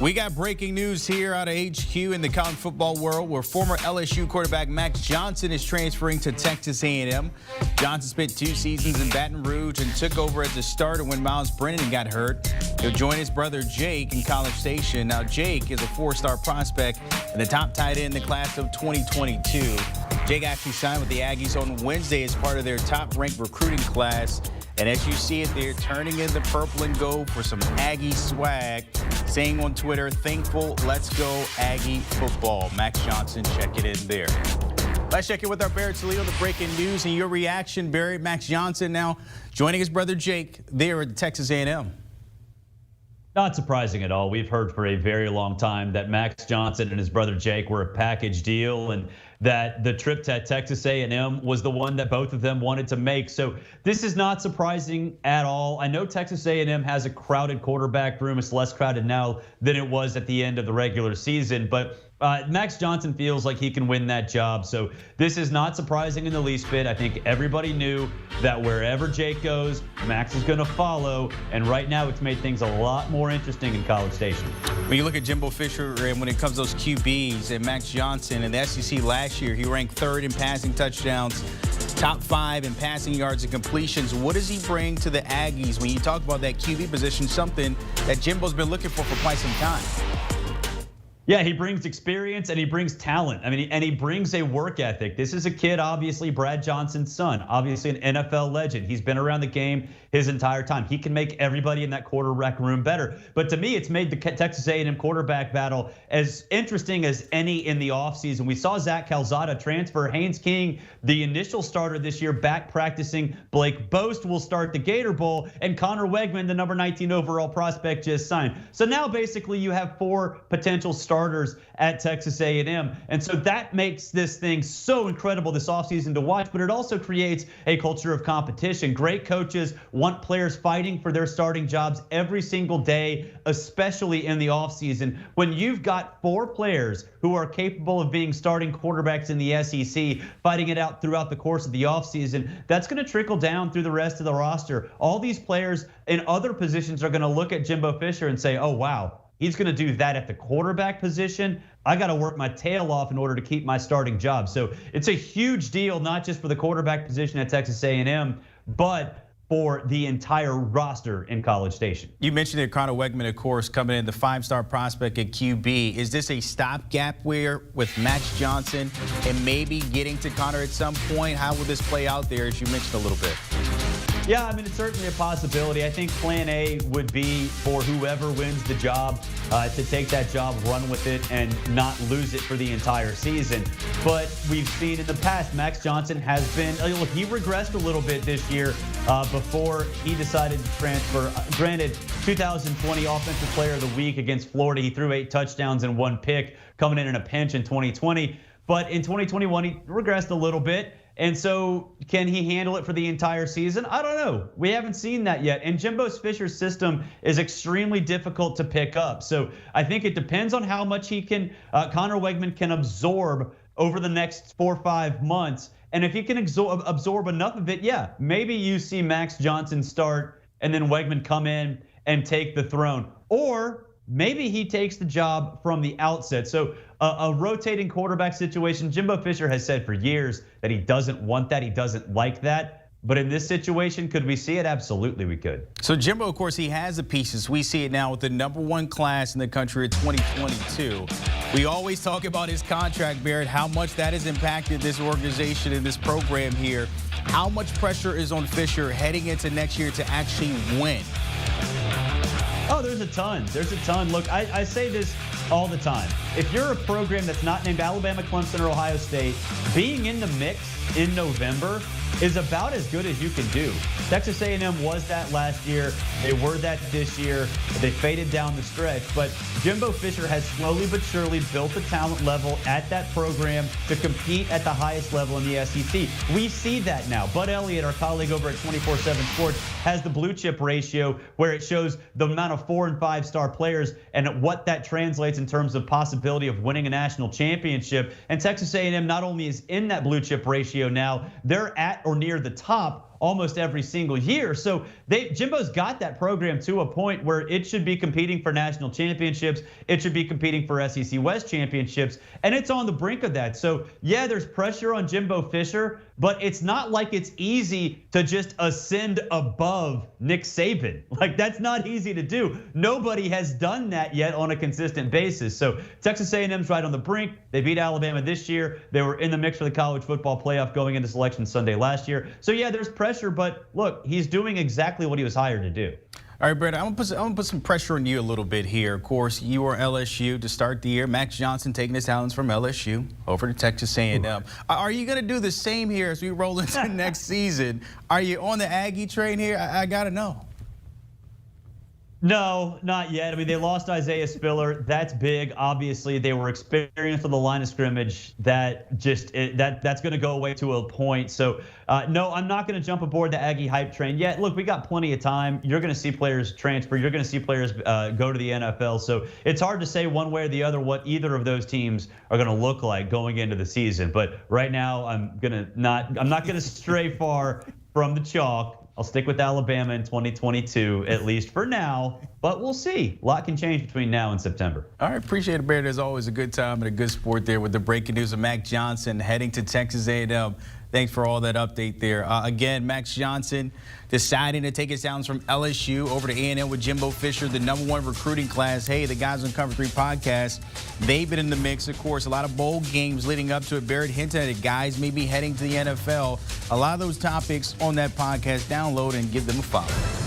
We got breaking news here out of HQ in the college football world where former LSU quarterback Max Johnson is transferring to Texas A&M. Johnson spent 2 seasons in Baton Rouge and took over as a starter when Miles Brennan got hurt. He'll join his brother Jake in College Station. Now, Jake is a 4-star prospect and the top tight end in the class of 2022. Jake actually signed with the Aggies on Wednesday as part of their top-ranked recruiting class. And as you see it, they're turning in the purple and gold for some Aggie swag, saying on Twitter, thankful, let's go Aggie football. Max Johnson, check it in there. Let's check in with our Barrett Sallee on the breaking news and your reaction, Barrett. Max Johnson now joining his brother Jake there at Texas A&M. Not surprising at all. We've heard for a very long time that Max Johnson and his brother Jake were a package deal and that the trip to Texas A&M was the one that both of them wanted to make. So this is not surprising at all. I know Texas A&M has a crowded quarterback room. It's less crowded now than it was at the end of the regular season, but Max Johnson feels like he can win that job. So this is not surprising in the least bit. I think everybody knew that wherever Jake goes, Max is going to follow. And right now it's made things a lot more interesting in College Station. When you look at Jimbo Fisher and when it comes to those QBs and Max Johnson in the SEC last year, he ranked 3rd in passing touchdowns, top 5 in passing yards and completions. What does he bring to the Aggies when you talk about that QB position, something that Jimbo's been looking for quite some time? Yeah, he brings experience and he brings talent. I mean, and he brings a work ethic. This is a kid, obviously, Brad Johnson's son, obviously an NFL legend. He's been around the game his entire time. He can make everybody in that quarterback room better. But to me, it's made the Texas A&M quarterback battle as interesting as any in the offseason. We saw Zach Calzada transfer. Haynes King, the initial starter this year, back practicing. Blake Boast will start the Gator Bowl. And Connor Wegman, the number 19 overall prospect, just signed. So now basically you have 4 potential starters at Texas A&M. And so that makes this thing so incredible this offseason to watch, but it also creates a culture of competition. Great coaches want players fighting for their starting jobs every single day, especially in the offseason. When you've got 4 players who are capable of being starting quarterbacks in the SEC, fighting it out throughout the course of the offseason, that's going to trickle down through the rest of the roster. All these players in other positions are going to look at Jimbo Fisher and say, oh, wow, he's going to do that at the quarterback position. I got to work my tail off in order to keep my starting job. So it's a huge deal, not just for the quarterback position at Texas A&M, but for the entire roster in College Station. You mentioned that Connor Wegman, of course, coming in, the 5-star prospect at QB. Is this a stopgap where with Max Johnson and maybe getting to Connor at some point? How will this play out there, as you mentioned a little bit? Yeah, I mean, it's certainly a possibility. I think plan A would be for whoever wins the job to take that job, run with it, and not lose it for the entire season. But we've seen in the past, Max Johnson has been, look, he regressed a little bit this year before he decided to transfer. Granted, 2020 Offensive Player of the Week against Florida, he threw 8 touchdowns and 1 pick, coming in a pinch in 2020. But in 2021, he regressed a little bit. And so can he handle it for the entire season? I don't know. We haven't seen that yet. And Jimbo Fisher's system is extremely difficult to pick up. So I think it depends on how much he can, Connor Wegman can absorb over the next 4 or 5 months. And if he can absorb enough of it, yeah, maybe you see Max Johnson start and then Wegman come in and take the throne. Or maybe he takes the job from the outset. So a rotating quarterback situation, Jimbo Fisher has said for years that he doesn't want that. He doesn't like that. But in this situation, could we see it? Absolutely, we could. So Jimbo, of course, he has the pieces. We see it now with the #1 class in the country of 2022. We always talk about his contract, Barrett, how much that has impacted this organization and this program here. How much pressure is on Fisher heading into next year to actually win? Oh, there's a ton. There's a ton. Look, I say this all the time. If you're a program that's not named Alabama, Clemson, or Ohio State, being in the mix in November is about as good as you can do. Texas A&M was that last year. They were that this year. They faded down the stretch. But Jimbo Fisher has slowly but surely built the talent level at that program to compete at the highest level in the SEC. We see that now. Bud Elliott, our colleague over at 24/7 Sports, has the blue chip ratio where it shows the amount of 4- and 5-star players and what that translates in terms of possibility of winning a national championship. And Texas A&M not only is in that blue chip ratio now, they're at or near the top almost every single year. So Jimbo's got that program to a point where it should be competing for national championships. It should be competing for SEC West championships, and it's on the brink of that. So yeah, there's pressure on Jimbo Fisher, but it's not like it's easy to just ascend above Nick Saban. Like, that's not easy to do. Nobody has done that yet on a consistent basis. So Texas A&M's right on the brink. They beat Alabama this year. They were in the mix for the college football playoff going into Selection Sunday last year. So yeah, there's pressure, but look, he's doing exactly what he was hired to do. All right, Brett, I'm gonna put some pressure on you a little bit here. Of course, you were LSU to start the year. Max Johnson taking his talents from LSU over to Texas A&M. Are you gonna do the same here as we roll into next season? Are you on the Aggie train here? I gotta know. No, not yet. I mean, they lost Isaiah Spiller. That's big. Obviously, they were experienced on the line of scrimmage. That's going to go away to a point. So, no, I'm not going to jump aboard the Aggie hype train yet. Look, we got plenty of time. You're going to see players transfer. You're going to see players go to the NFL. So it's hard to say one way or the other what either of those teams are going to look like going into the season. But right now, I'm not going to stray far from the chalk. I'll stick with Alabama in 2022, at least for now, but we'll see. A lot can change between now and September. All right, appreciate it, Barrett. There's always a good time and a good sport there with the breaking news of Max Johnson heading to Texas A&M. Thanks for all that update there. Again, Max Johnson deciding to take his talents from LSU over to A&M with Jimbo Fisher, the #1 recruiting class. Hey, the guys on Cover 3 podcast, they've been in the mix, of course. A lot of bowl games leading up to it. Barrett hinted at it. Guys may be heading to the NFL. A lot of those topics on that podcast. Download and give them a follow.